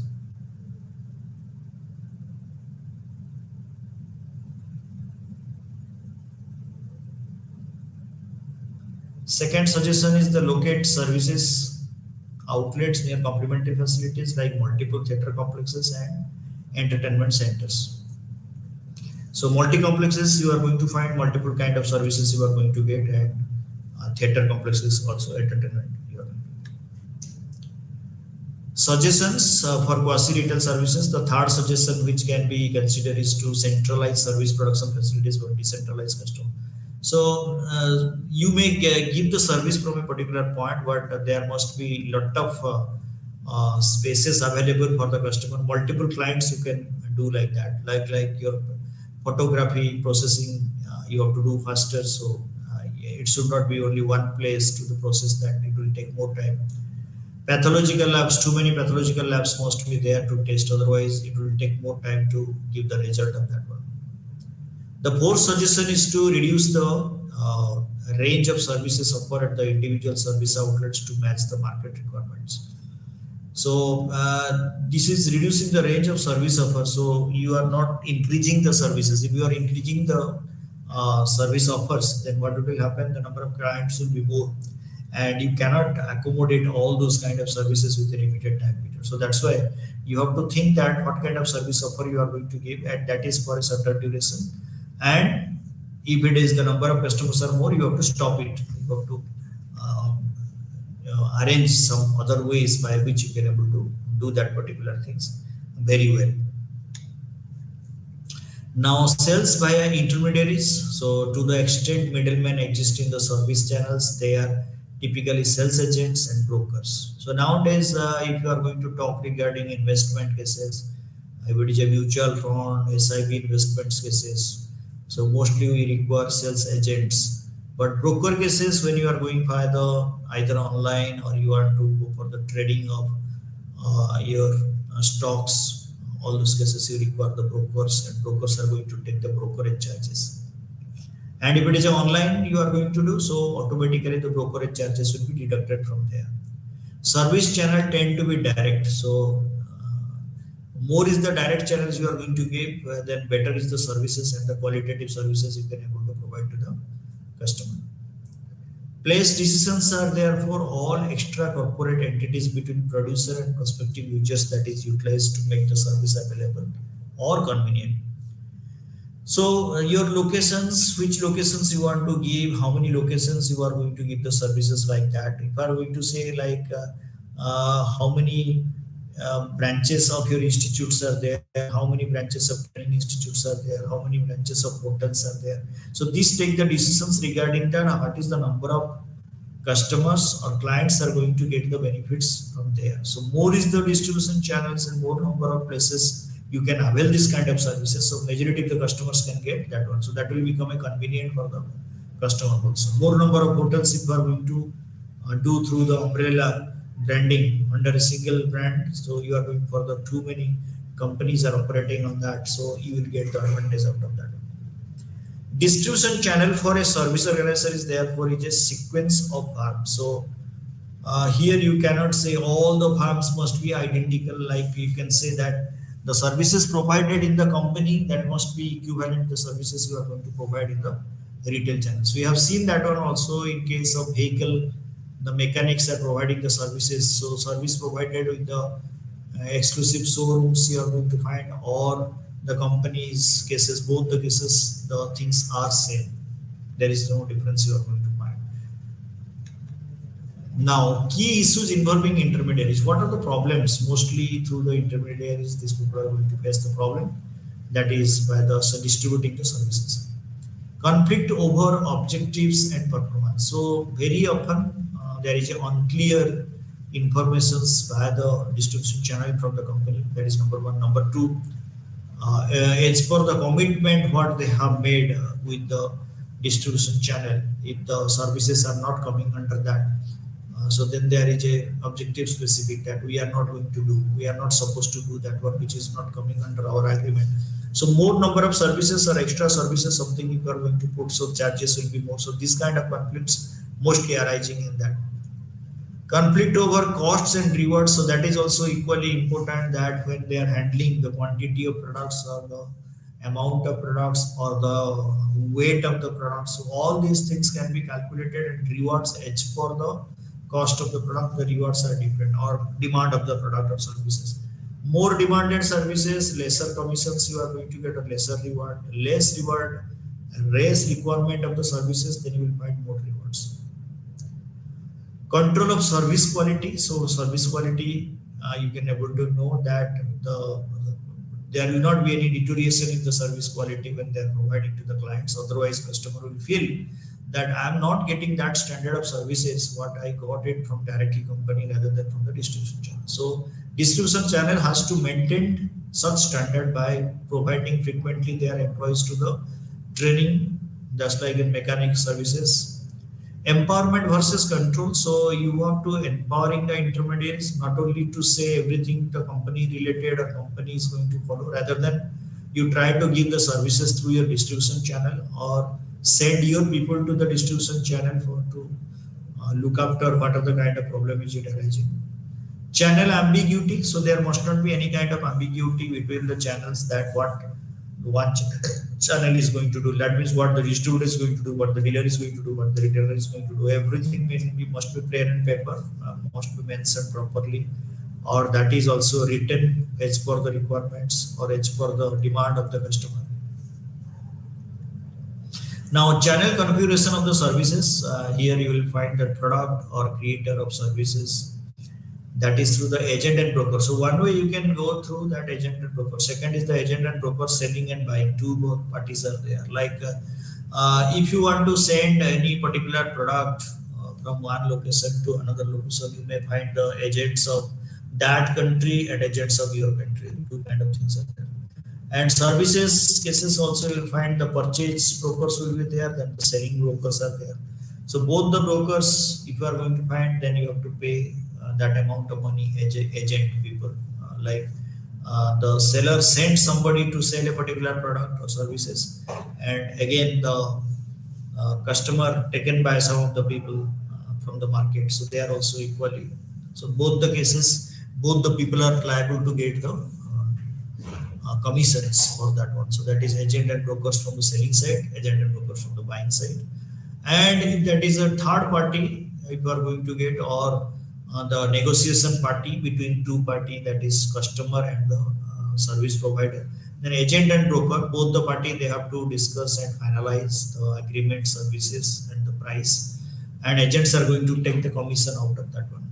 Second suggestion is the locate services outlets near complementary facilities like multiple theater complexes and entertainment centers. So multi-complexes you are going to find multiple kind of services you are going to get, and theater complexes also entertainment. Suggestions for quasi-retail services. The third suggestion which can be considered is to centralize service production facilities for decentralized customer. So you may give the service from a particular point, but there must be lot of spaces available for the customer. Multiple clients you can do like that, like your photography processing you have to do faster. So it should not be only one place to the process, that it will take more time. Pathological labs, too many pathological labs must be there to test, otherwise it will take more time to give the result of that one. The fourth suggestion is to reduce the range of services offered at the individual service outlets to match the market requirements. So this is reducing the range of service offer. So you are not increasing the services. If you are increasing the service offers, then what will happen? The number of clients will be more, and you cannot accommodate all those kind of services with a limited time period. So that's why you have to think that what kind of service offer you are going to give, and that is for a certain duration. And if it is the number of customers are more, you have to stop it. You have to arrange some other ways by which you can able to do that particular things very well. Now, sales via intermediaries. So, to the extent middlemen exist in the service channels, they are typically sales agents and brokers. So, nowadays, if you are going to talk regarding investment cases, if it is a mutual fund, SIP investments cases, so mostly we require sales agents. But broker cases, when you are going by the either online or you want to go for the trading of your stocks, all those cases you require the brokers, and brokers are going to take the brokerage charges. And if it is online you are going to do, so automatically the brokerage charges will be deducted from there. Service channel tend to be direct, so more is the direct channels you are going to give, then better is the services and the qualitative services you can able to provide to the customer. Place decisions are there for all extra corporate entities between producer and prospective users, that is utilized to make the service available or convenient. So your locations, which locations you want to give, how many locations you are going to give the services like that. If you are going to say like how many branches of your institutes are there, how many branches of training institutes are there, how many branches of hotels are there. So these take the decisions regarding that, what is the number of customers or clients are going to get the benefits from there. So more is the distribution channels and more number of places you can avail this kind of services. So majority of the customers can get that one. So that will become a convenient for the customer also. More number of hotels if you are going to do through the umbrella branding under a single brand. So you are going for the too many companies are operating on that. So you will get the advantage out of that. Distribution channel for a service organizer is therefore is a sequence of farms. So here you cannot say all the farms must be identical. Like you can say that the services provided in the company that must be equivalent to the services you are going to provide in the retail channels. We have seen that one also in case of vehicle. The mechanics are providing the services. So service provided with the exclusive showrooms you are going to find, or the company's cases, both the cases, the things are same. There is no difference you are going to find. Now, key issues involving intermediaries. What are the problems? Mostly through the intermediaries, these people are going to face the problem. That is by the distributing the services. Conflict over objectives and performance. So very often there is a unclear informations via the distribution channel from the company. That is number one. Number two, as per the commitment what they have made with the distribution channel, if the services are not coming under that, so then there is a objective specific that we are not going to do. We are not supposed to do that one which is not coming under our agreement. So more number of services or extra services, something you are going to put, so charges will be more. So this kind of conflicts mostly arising in that. Conflict over costs and rewards. So that is also equally important, that when they are handling the quantity of products or the amount of products or the weight of the products, so all these things can be calculated, and rewards edge for the cost of the product, the rewards are different, or demand of the product or services. More demanded services, lesser commissions you are going to get, a lesser reward, less reward, less requirement of the services, then you will find more rewards. Control of service quality. So service quality, you can able to know that there will not be any deterioration in the service quality when they are providing to the clients. Otherwise, customer will feel that I am not getting that standard of services what I got it from directly company rather than from the distribution channel. So distribution channel has to maintain such standard by providing frequently their employees to the training, just like in mechanic services. Empowerment versus control. So you have to empowering the intermediaries, not only to say everything the company related or company is going to follow, rather than you try to give the services through your distribution channel or send your people to the distribution channel for to look after what are the kind of problem is it arising. Channel ambiguity. So there must not be any kind of ambiguity between the channels, that what one channel is going to do. That means what the distributor is going to do, what the dealer is going to do, what the retailer is going to do. Everything must be plain in paper, must be mentioned properly, or that is also written as per the requirements or as per the demand of the customer. Now, channel configuration of the services. Here you will find the product or creator of services. That is through the agent and broker. So one way you can go through that agent and broker. Second is the agent and broker selling and buying. Two both parties are there. Like if you want to send any particular product from one location to another location, you may find the agents of that country and agents of your country. Two kind of things are there. And services cases also you will find the purchase brokers will be there, then the selling brokers are there. So both the brokers, if you are going to find, then you have to pay that amount of money agent people. The seller sends somebody to sell a particular product or services, and again the customer taken by some of the people from the market. So they are also equally. So both the cases, both the people are liable to get the commissions for that one. So that is agent and brokers from the selling side, agent and brokers from the buying side. And if that is a third party, if you are going to get, or the negotiation party between two party, that is customer and the service provider, then agent and broker, both the party, they have to discuss and finalize the agreement, services and the price, and agents are going to take the commission out of that one.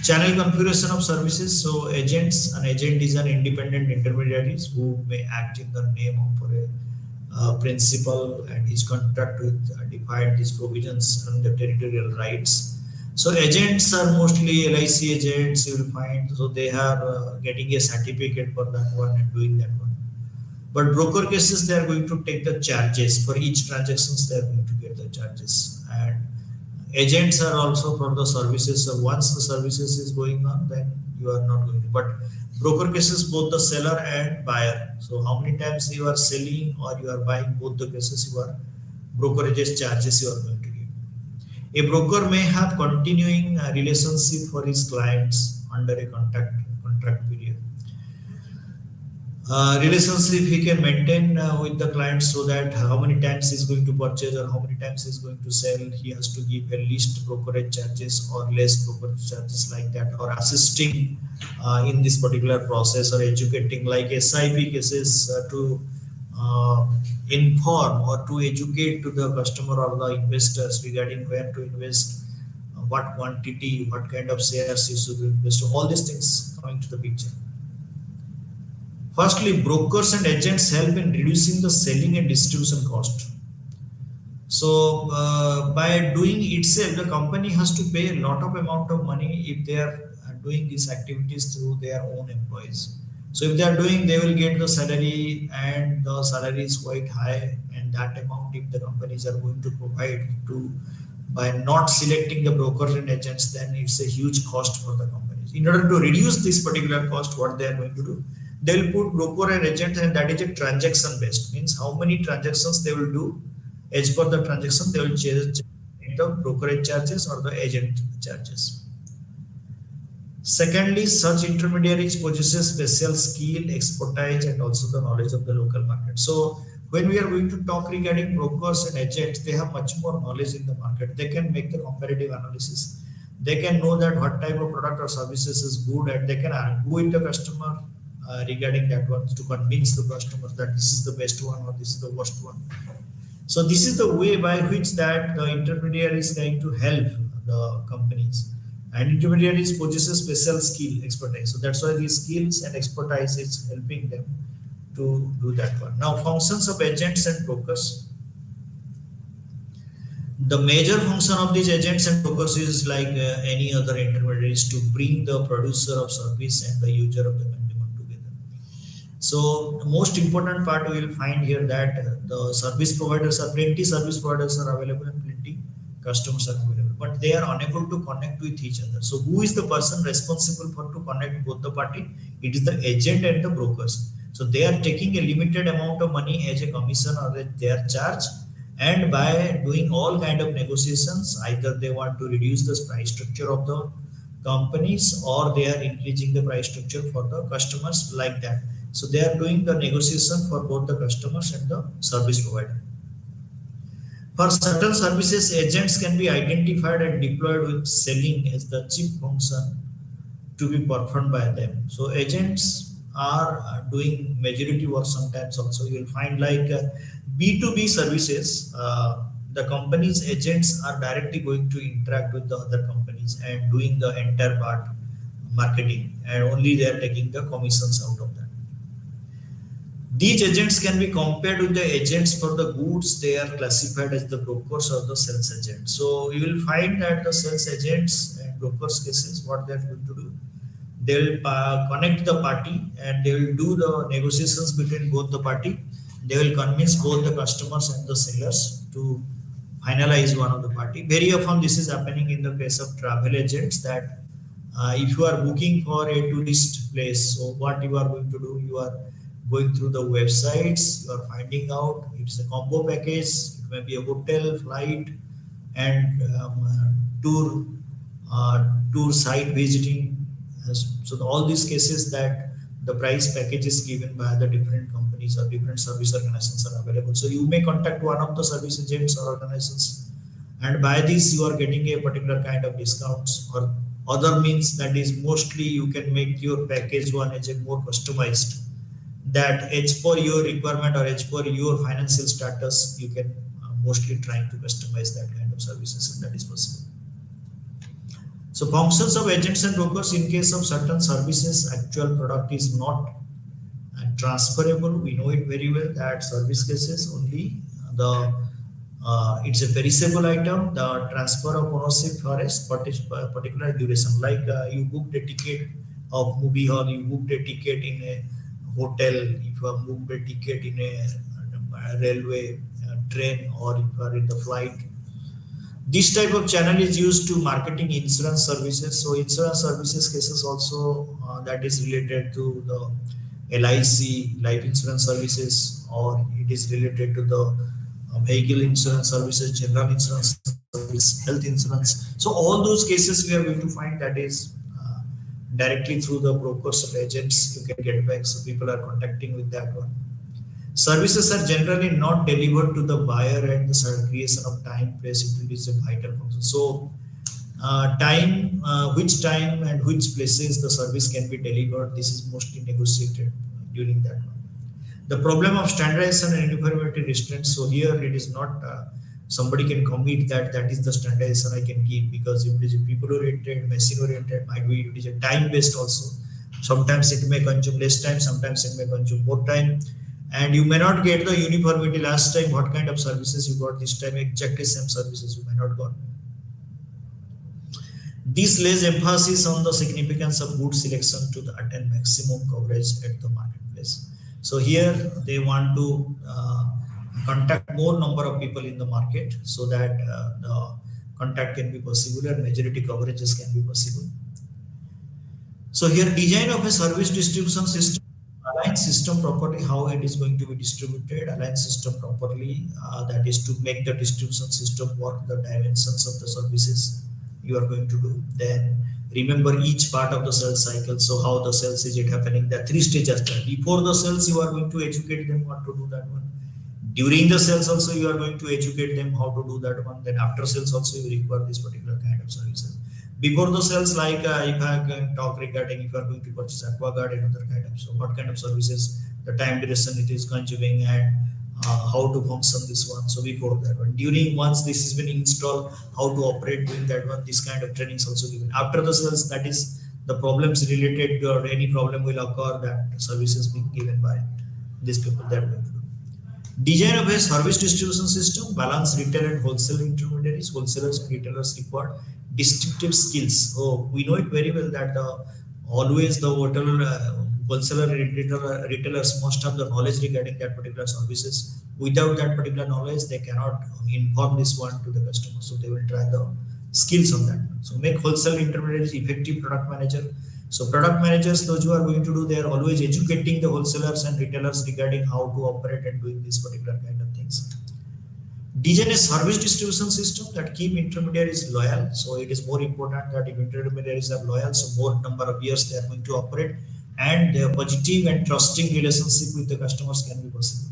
Channel configuration of services. So agents, an agent is an independent intermediaries who may act in the name of a principal, and his contract with define these provisions and the territorial rights. So agents are mostly LIC agents, you will find. So they are getting a certificate for that one and doing that one. But broker cases, they are going to take the charges for each transactions. They are going to get the charges. And agents are also for the services. So once the services is going on, then you are not going to. But broker cases, both the seller and buyer. So how many times you are selling or you are buying, both the cases you are brokerages charges you are going to give. A broker may have continuing relationship for his clients under a contract period. Relationship he can maintain with the client, so that how many times he's going to purchase or how many times he's going to sell, he has to give at least brokerage charges or less brokerage charges, like that, or assisting in this particular process, or educating, like SIP cases, to inform or to educate to the customer or the investors regarding where to invest, what quantity, what kind of shares you should invest. So all these things coming to the picture. Firstly, brokers and agents help in reducing the selling and distribution cost. So by doing itself, the company has to pay a lot of amount of money if they are doing these activities through their own employees. So if they are doing, they will get the salary, and the salary is quite high, and that amount if the companies are going to provide to, by not selecting the brokers and agents, then it's a huge cost for the companies. In order to reduce this particular cost, what they are going to do, they will put broker and agent, and that is a transaction based, means how many transactions they will do. As per the transaction, they will change the brokerage charges or the agent charges. Secondly, such intermediaries possess special skill, expertise, and also the knowledge of the local market. So when we are going to talk regarding brokers and agents, they have much more knowledge in the market. They can make the comparative analysis. They can know that what type of product or services is good, and they can argue with the customer regarding that one to convince the customer that this is the best one or this is the worst one. So this is the way by which that the intermediary is going to help the companies, and intermediaries possess special skill, expertise. So that's why these skills and expertise is helping them to do that one. Now, functions of agents and brokers. The major function of these agents and brokers is like any other intermediaries, to bring the producer of service and the user of the consumer together. So the most important part we will find here that the service providers are plenty, service providers are available, and plenty customers are available, but they are unable to connect with each other. So who is the person responsible for to connect both the party? It is the agent and the brokers. So they are taking a limited amount of money as a commission or their charge, and by doing all kind of negotiations, either they want to reduce the price structure of the companies, or they are increasing the price structure for the customers like that. So they are doing the negotiation for both the customers and the service provider. For certain services, agents can be identified and deployed with selling as the chief function to be performed by them. So agents are doing majority work sometimes also. You will find like B2B services, the company's agents are directly going to interact with the other companies and doing the entire part marketing, and only they are taking the commissions out of that. These agents can be compared with the agents for the goods. They are classified as the brokers or the sales agents. So you will find that the sales agents and brokers cases, what they are going to do, they will connect the party and they will do the negotiations between both the party. They will convince both the customers and the sellers to finalize one of the party. Very often this is happening in the case of travel agents, that if you are booking for a tourist place, so what you are going to do, you are going through the websites, you are finding out it's a combo package, it may be a hotel, flight, and tour site visiting. So all these cases that the price package is given by the different companies or different service organizations are available. So you may contact one of the service agents or organizations, and by this you are getting a particular kind of discounts, or other means that is mostly you can make your package one agent more customized, that as per your requirement or as per your financial status, you can mostly trying to customize that kind of services if that is possible. So functions of agents and brokers: in case of certain services, actual product is not transferable. We know it very well that service cases only the it's a perishable item. The transfer of ownership for a particular duration, like you booked a ticket of movie hall, you booked a ticket in a hotel, if you have booked a ticket in a railway train, or if you are in the flight. This type of channel is used to marketing insurance services. So insurance services cases also that is related to the LIC, life insurance services, or it is related to the vehicle insurance services, general insurance service, health insurance. So all those cases we are going to find that is directly through the brokers or agents you can get back. So people are contacting with that one. Services are generally not delivered to the buyer at the creation of time, place. It is a vital function. So which time and which places the service can be delivered, this is mostly negotiated during that one. The problem of standardization and uniformity restraints. So here it is not somebody can commit that is the standardization I can give, because if it is people oriented, machine oriented, might be it is a time based also. Sometimes it may consume less time, sometimes it may consume more time, and you may not get the uniformity. Last time what kind of services you got, this time exactly same services you may not got. This lays emphasis on the significance of good selection to attain maximum coverage at the marketplace. So here they want to contact more number of people in the market, so that the contact can be possible and majority coverages can be possible. So here design of a service distribution system, align system properly, how it is going to be distributed, align system properly, that is to make the distribution system work, the dimensions of the services you are going to do. Then remember each part of the sales cycle. So how the sales is it happening? The 3 stages. Before the sales you are going to educate them what to do that one. During the sales also you are going to educate them how to do that one. Then after sales also you require this particular kind of services. Before the sales, like if I can talk regarding if you are going to purchase AquaGuard and other kind of, so what kind of services, the time duration it is consuming, and how to function this one. So before that one, during once this has been installed, how to operate doing that one, this kind of training is also given. After the sales, that is the problems related to, or any problem will occur, that services being given by these people that will do. Design of a service distribution system, balance retail and wholesale intermediaries. Wholesalers and retailers require distinctive skills. Oh, we know it very well that always the wholesaler and retailers must have the knowledge regarding that particular services. Without that particular knowledge, they cannot inform this one to the customer. So they will try the skills on that. So make wholesale intermediaries effective product manager. So product managers, those who are going to do, they are always educating the wholesalers and retailers regarding how to operate and doing this particular kind of things. Design a service distribution system that keep intermediaries loyal. So it is more important that if intermediaries are loyal, so more number of years they are going to operate, and their positive and trusting relationship with the customers can be possible.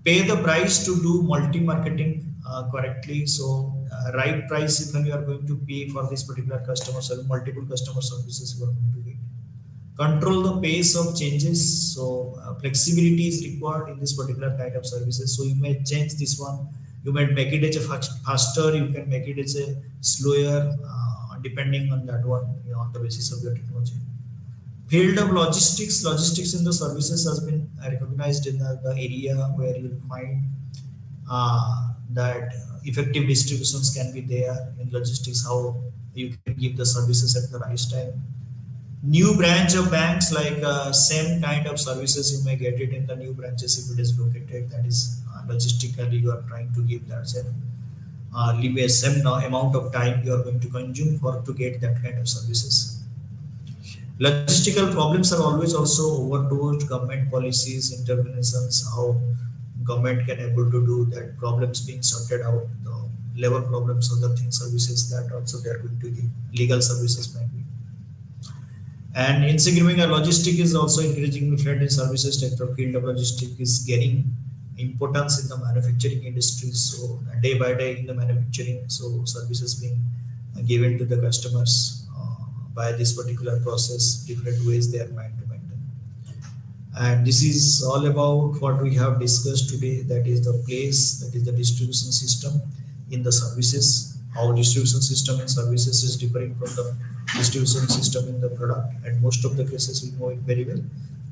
Pay the price to do multi-marketing correctly. So right price when you are going to pay for this particular customer service, multiple customer services you are going to get. Control the pace of changes. So flexibility is required in this particular kind of services. So you may change this one, you might make it as a faster, you can make it as a slower, depending on that one, on the basis of your technology. Field of logistics in the services has been recognized in the area where you'll find that effective distributions can be there in logistics, how you can give the services at the right time. New branch of banks, like same kind of services you may get it in the new branches if it is located, that is logistically you are trying to give that same leave a same amount of time you are going to consume for to get that kind of services. Logistical problems are always also overdosed. Government policies, interventions, how government can able to do that problems being sorted out, the labor problems, other things, services that also they are going to give. Legal services might be. And insecuring a logistic is also increasing trend in services sector. Field of logistic is gaining importance in the manufacturing industry. So day by day in the manufacturing, so services being given to the customers by this particular process, different ways they are trying to maintain. And this is all about what we have discussed today. That is the place, that is the distribution system in the services. How distribution system in services is different from the distribution system in the product. And most of the cases we know it very well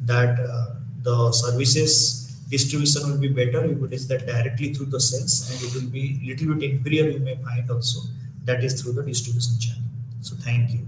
that the services distribution will be better if it is that directly through the sales, and it will be little bit inferior you may find also that is through the distribution channel. So thank you.